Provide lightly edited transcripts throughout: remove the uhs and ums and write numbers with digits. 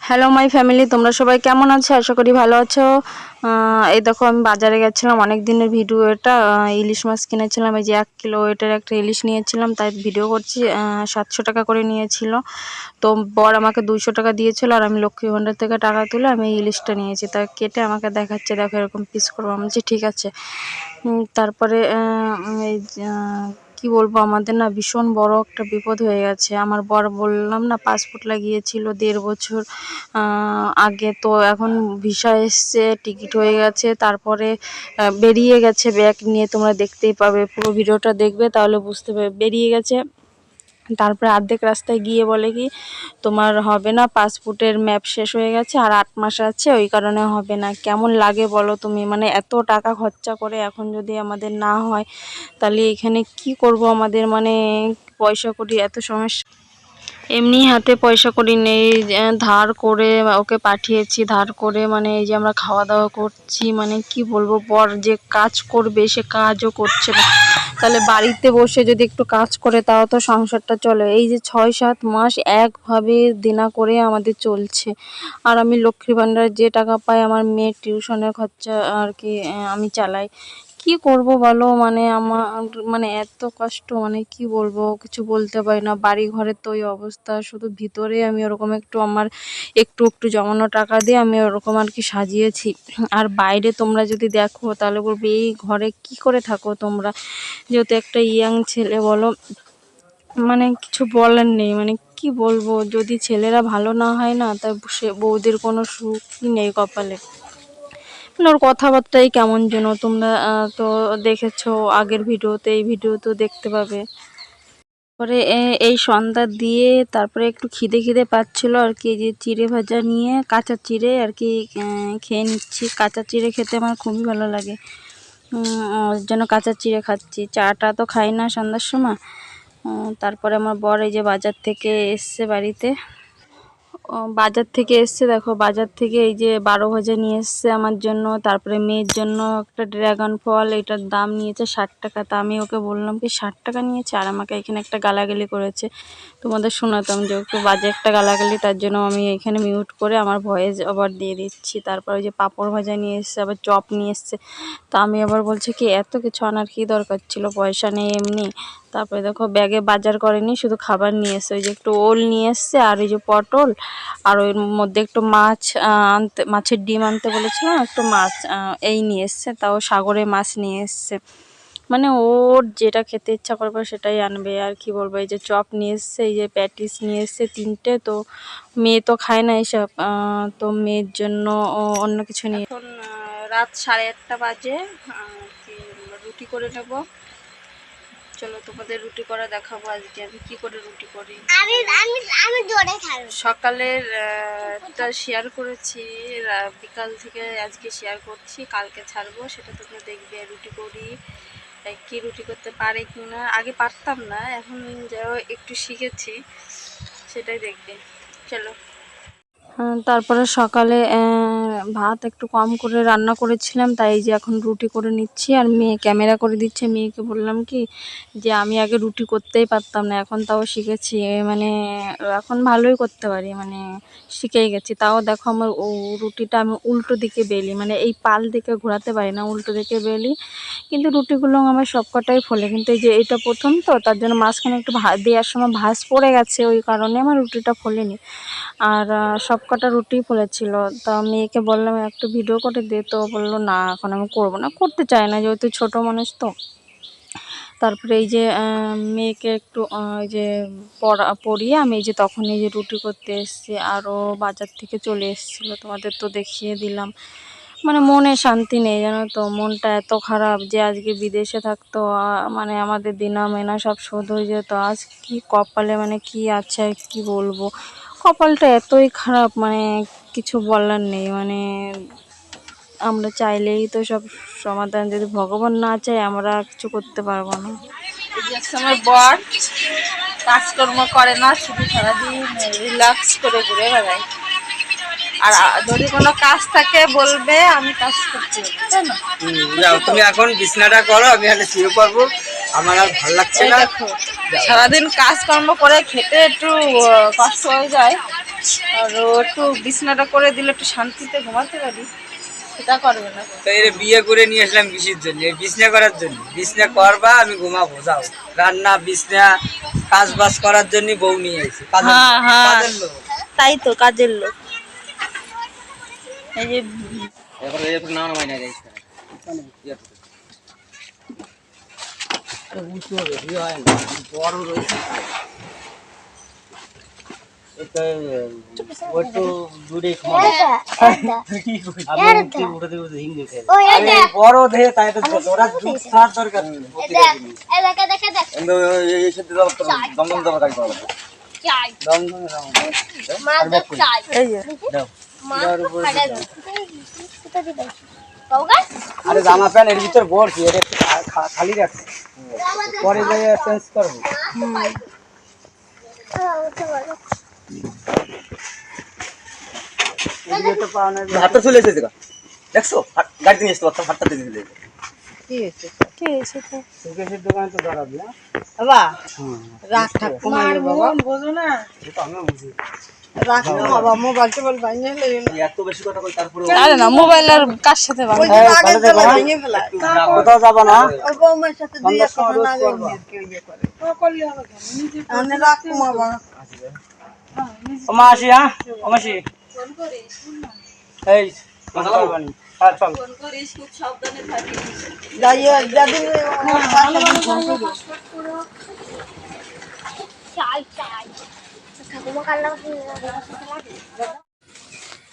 Hello my family, তোমরা সবাই কেমন আছো? আশা করি ভালো আছো। এই দেখো, আমি বাজারে গেছিলাম, অনেক দিনের ভিডিও এটা। ইলিশ মাছ কিনেছিলাম, এই যে 1 কিলো ওয়েটের একটা ইলিশ নিয়েছিলাম, তাই ভিডিও করছি। 700 টাকা করে নিয়েছিল। তো বর আমাকে 200 টাকা দিয়েছিল, আর আমি লক্ষ্মী ভাণ্ডার থেকে টাকা তুলে আমি এই ইলিশটা নিয়েছি। তা কেটে আমাকে দেখাচ্ছে, দেখো এরকম পিস করবো। আমি বলছি ঠিক আছে। তারপরে এই কি বলবো, আমাদের না ভীষণ বড় একটা বিপদ হয়ে গেছে। আমার বর বললাম না, পাসপোর্ট লাগিয়েছিল 1.5 বছর আগে। তো এখন ভিসা এসছে, টিকিট হয়ে গেছে, তারপরে বেরিয়ে গেছে ব্যাগ নিয়ে। তোমরা দেখতেই পাবে, পুরো ভিডিওটা দেখবে তাহলে বুঝতে পারবে। বেরিয়ে গেছে, তারপরে অর্ধেক রাস্তায় গিয়ে বলে কি তোমার হবে না, পাসপোর্টের ম্যাপ শেষ হয়ে গেছে, আর 8 মাস আছে, ওই কারণে হবে না। কেমন লাগে বলো তুমি? মানে এত টাকা খরচা করে এখন যদি আমাদের না হয়, তাহলে এখানে কি করব আমাদের? মানে পয়সা কড়ি এত সমস্যা, এমনি হাতে পয়সা কড়ি নেই। ধার করে ওকে পাঠিয়েছি, ধার করে। মানে এই যে আমরা খাওয়া দাওয়া করছি, মানে কি বলবো, বর যে কাজ করবে সে কাজও করছে না। তাহলে বাড়িতে বসে যদি একটু কাজ করে তাও তো সংসারটা চলে। এই যে 6-7 মাস একভাবে দেনা করে আমাদের চলছে। আর আমি লক্ষ্মীর ভাণ্ডার যে টাকা পাই, আমার মেয়ের টিউশনের খরচা আর কি আমি চালাই। কি করব বলো? মানে আমার মানে এত কষ্ট, মানে কি বলবো, কিছু বলতে পারি না। বাড়ি ঘরের তো ওই অবস্থা, শুধু ভিতরে আমি ওরকম একটু আমার একটু একটু জমানো টাকা দিয়ে আমি ওরকম আর কি সাজিয়েছি। আর বাইরে তোমরা যদি দেখো তাহলে বলবে এই ঘরে কি করে থাকো তোমরা? যেহেতু একটা ইয়াং ছেলে, বলো, মানে কিছু বলার নেই। মানে কি বলবো, যদি ছেলেরা ভালো না হয় না, তা সে বউদের কোনো সুখই নেই কপালে। মানে ওর কথাবার্তাই কেমন যেন। তোমরা তো দেখেছো আগের ভিডিওতে, এই ভিডিওতেও দেখতে পাবে। পরে এই সন্ধ্যা দিয়ে তারপরে একটু খিদে খিদে পাচ্ছিল আর কি, যে চিড়ে ভাজা নিয়ে, কাঁচা চিড়ে আর কি খেয়ে নিচ্ছি। কাঁচা চিড়ে খেতে আমার খুবই ভালো লাগে, ওর জন্য কাঁচা চিড়ে খাচ্ছি। চাটা তো খাই না সন্ধ্যার সময়। তারপরে আমার বর এই যে বাজার থেকে এসছে বাড়িতে। বাজার থেকে এসছে, দেখো বাজার থেকে এই যে 12 ভাজা নিয়ে এসছে আমার জন্য। তারপরে মেয়ের জন্য একটা ড্রাগন ফল, এটার দাম নিয়েছে 60 টাকা। তা আমি ওকে বললাম কি 60 টাকা নিয়েছে, আর আমাকে এখানে একটা গালাগালি করেছে। তোমাদের শোনাতাম যে একটু বাজে একটা গালাগালি, তার জন্য আমি এখানে মিউট করে আমার ভয়েস ওভার দিয়ে দিচ্ছি। তারপর ওই যে পাঁপড় ভাজা নিয়ে এসছে, আবার চপ নিয়ে এসছে। তা আমি আবার বলছি কি এত কিছু আনার কি দরকার ছিল, পয়সা নেই এমনি। তারপরে দেখো ব্যাগে বাজার করেনি, শুধু খাবার নিয়ে এসছে। ওই যে একটু ওল নিয়ে এসছে, আর ওই যে পটল, আর ওর মধ্যে একটু মাছ আনতে, মাছের ডিম আনতে বলেছিলাম, একটু মাছ এই নিয়ে এসছে। তাও সাগরে মাছ নিয়ে এসছে। মানে ওর যেটা খেতে ইচ্ছা করবে সেটাই আনবে। আর কি বলবো, এই যে চপ নিয়ে এসছে, এই যে প্যাটিস নিয়ে এসছে 3টে। তো মেয়ে তো খায় না এইসব, তো মেয়ের জন্য অন্য কিছু নিয়ে। এখন রাত 8:30 বাজে, রুটি করে নেব। চলো তোমাদের রুটি করা দেখাবো আজকে আমি কি করে রুটি করি। সকালের টা শেয়ার করেছি, বিকাল থেকে আজকে শেয়ার করছি, কালকে ছাড়বো, সেটা তোমরা দেখবে। রুটি করি, কি রুটি করতে পারে কি না, আগে পারতাম না, এখন যা একটু শিখেছি সেটাই দেখবে। চলো। তারপরে সকালে ভাত একটু কম করে রান্না করেছিলাম, তাই যে এখন রুটি করে নিচ্ছি। আর মেয়ে ক্যামেরা করে দিচ্ছে। মেয়েকে বললাম কি যে আমি আগে রুটি করতেই পারতাম না, এখন তাও শিখেছি। মানে এখন ভালোই করতে পারি, মানে শিখেই গেছি। তাও দেখো আমার রুটিটা আমি উল্টো দিকে বেলি, মানে এই পাল দিকে ঘোরাতে পারি না, উল্টো দিকে বেলি। কিন্তু রুটিগুলো আমার সবকটাই ফোলে। কিন্তু এই যে এটা প্রথম তো, তার জন্য মাঝখানে একটু দেওয়ার সময় ভাঁজ পড়ে গেছে, ওই কারণে আমার রুটিটা ফোলেনি। আর সবকটা রুটি ফলেছিল। তা মেয়েকে বললাম একটু ভিডিও করে দে, তো বললো না এখন আমি করবো না, করতে চায় না, যেহেতু ছোট মানুষ তো। তারপরে এই যে মেয়েকে একটু ওই যে পড়িয়ে আমি এই যে তখন এই যে রুটি করতে এসেছি। আরও বাজার থেকে চলে এসেছিলো, তোমাদের তো দেখিয়ে দিলাম। মানে মনে শান্তি নেই, জানো তো, মনটা এত খারাপ যে আজকে বিদেশে থাকতো, মানে আমাদের দেনা মেনা সব শোধ হয়ে যেত। আজ কি কপালে, মানে কি আছে কি বলবো, কপালটা এতই খারাপ, মানে কিছু বলার নেই। মানে আমরা চাইলেই তো সব সমাধান, যদি ভগবান না চায় আমরা কিছু করতে পারবো না। আমার বর কাজকর্ম করে না, শুধু সারাদিন রিল্যাক্স করে ঘুরে বেড়ায়। আর যদি কোনো কাজ থাকে বলবে, আমি কাজ করছি, তাই না? যাও তুমি এখন বিছনাটা করো, আমি এখানে শুয়ে পড়বো, আমার আর ভালো লাগছে না। দেখো সারাদিন কাজকর্ম করে খেতে একটু কষ্ট হয়ে যায়, আর ও একটু বিছনাটা করে দিলে একটু শান্তিতে ঘুমাতে পারি, সেটা করবে না। তো এর বিয়ে করে নিয়ে আসলাম কিসের জন্য? এই বিছনা করার জন্য। বিছনা করবা, আমি ঘুমাবো, যাও। রান্না বিছনা কাজ বাজ করার জন্য বউ নিয়ে এসেছি। হ্যাঁ হ্যাঁ, কাজের লোক। তাই তো কাজের লোক। এই যে এখন এই তো না নামাই না যাইছে। উঁচু হবে, বিয়ে হয় না। বড় রয়েছে। এটা ওই তো দূরে খাওয়া। আমি উঠে উঠে হিন্দু খেয়ে। আরে বড় দেহে তাই তো ওরা দুধ খাওয়ার দরকার নেই। কিন্তু এই ক্ষেত্রে দমদম দমা কাজ করা লাগবে। দমদম এই যে দাও। আরে জামা প্যান্ট এর ভিতর ভরছি, এটা একটু খালি রাখছি। পরে যাই চেঞ্জ করবো। হাতটা চলে এসেছে, দেখছো? গাড়ি নিয়ে এসছো, হাতটা দিয়ে দিলে। কি হয়েছে তো? সুকেশের দোকানে তো দাঁড়াবি, হ্যাঁ? বাবা রাখ ঠাকুমা বাবা, বোঝো না, এটা আমিও বুঝি। রাখ না বাবা, মোবাইল টোবাইল ভাঙে ফেলে। এত বেশি কথা কই, তারপরে আরে না, মোবাইল আর কার সাথে ভাঙে? ভেঙে ফেলা। কোথাও যাবা না? ওই বৌমার সাথে দুই এক কথা না বললে কেউ ইয়ে করে। আমি রাখ বাবা। ও মাসি, হ্যাঁ? ও মাসি। এই কথা বলবানি। হ্যাঁ চল। যাই হোক, যেদিন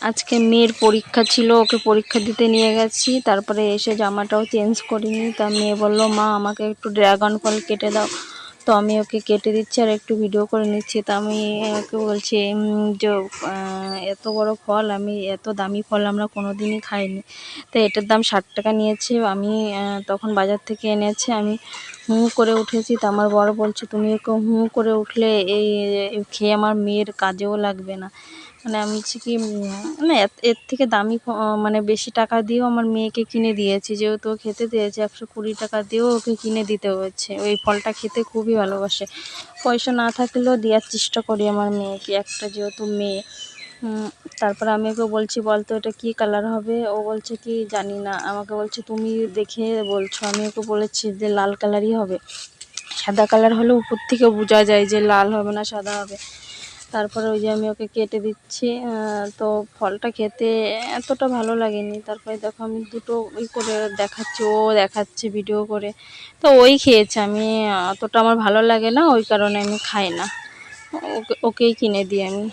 আজকে মেয়ের পরীক্ষা ছিল, ওকে পরীক্ষা দিতে নিয়ে গেছি। তারপরে এসে জামাটাও চেঞ্জ করিনি। তা মেয়ে বলল, মা আমাকে একটু ড্রাগন ফল কেটে দাও। তো আমি ওকে কেটে দিচ্ছি আর একটু ভিডিও করে নিচ্ছি। তা আমি ওকে বলছি যে এত বড় ফল, আমি এত দামি ফল আমরা কোনো দিনই খাইনি। তো এটার দাম 60 টাকা নিয়েছে। আমি তখন বাজার থেকে এনেছে, আমি করে উঠেছি। তা আমার বড় বলছে, তুমি ওকে করে উঠলে এই খেয়ে আমার মেয়ের কাজেও লাগবে না। মানে আমি হচ্ছে কি মানে এর থেকে দামি মানে বেশি টাকা দিয়েও আমার মেয়েকে কিনে দিয়েছি, যেহেতু ও খেতে দিয়েছে 120 টাকা দিয়েও ওকে কিনে দিতে হয়েছে। ওই ফলটা খেতে খুবই ভালোবাসে। পয়সা না থাকলেও দেওয়ার চেষ্টা করি আমার মেয়েকে, একটা যেহেতু মেয়ে। তারপর আমি ওকে বলছি, বলতো এটা কী কালার হবে? ও বলছে কি জানি না, আমাকে বলছে তুমি দেখে বলছো। আমি ওকে বলেছি যে লাল কালারই হবে, সাদা কালার হলে উপর থেকে বোঝা যায় যে লাল হবে না সাদা হবে। তারপরে ওই যে আমি ওকে কেটে দিচ্ছি। তো ফলটা খেতে এতটা ভালো লাগেনি। তারপরে দেখো আমি দুটো ওই করে দেখাচ্ছি, ও দেখাচ্ছে ভিডিও করে। তো ওই খেয়েছে, আমি অতটা আমার ভালো লাগে না, ওই কারণে আমি খাই না। ওকেই কিনে দিই আমি।